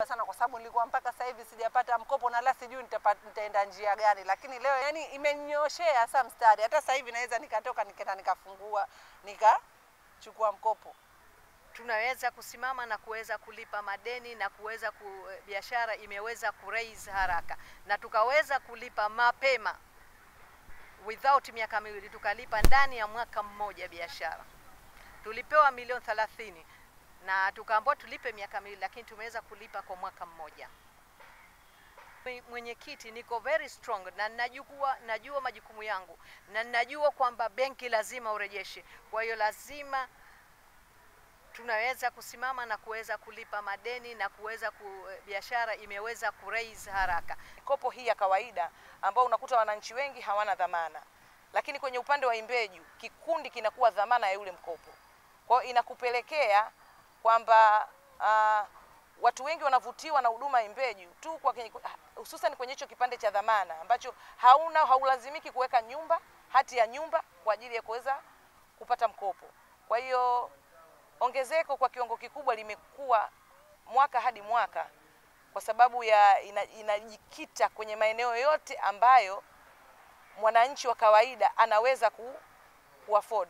sana kwa sababu nilikuwa mpaka sasa hivi sijapata mkopo na la sijui nitaenda njia gani, lakini leo yani imenyooshea hasa mstari. Hata sasa hivi naweza nikatoka nikaenda nikafungua nikachukua mkopo. Tunaweza kusimama na kuweza kulipa madeni na kuweza biashara imeweza kuraise haraka na tukaweza kulipa mapema without miaka miwili, tukalipa ndani ya mwaka mmoja biashara. Tulipewa milioni 30 na tukaambiwa tulipe miaka miwili, lakini tumeweza kulipa kwa mwaka mmoja. Mwenyekiti, niko very strong na najua majukumu yangu na najua kwamba benki lazima urejeshe. Kwa hiyo lazima tunaweza kusimama na kuweza kulipa madeni na kuweza biashara imeweza kuraise haraka. Mikopo hii ya kawaida ambao unakuta wananchi wengi hawana dhamana, lakini kwenye upande wa Imbeju kikundi kinakuwa dhamana ya yule mkopo. Kwa hiyo inakupelekea kwamba watu wengi wanavutiwa na huduma Imbeju tu kwa hususan kwenye hicho kipande cha dhamana ambacho haulazimiki kuweka hati ya nyumba kwa ajili ya kuweza kupata mkopo. Kwa hiyo ongezeko kwa kiwango kikubwa limekuwa mwaka hadi mwaka kwa sababu inajikita kwenye maeneo yote ambayo mwananchi wa kawaida anaweza ku afford.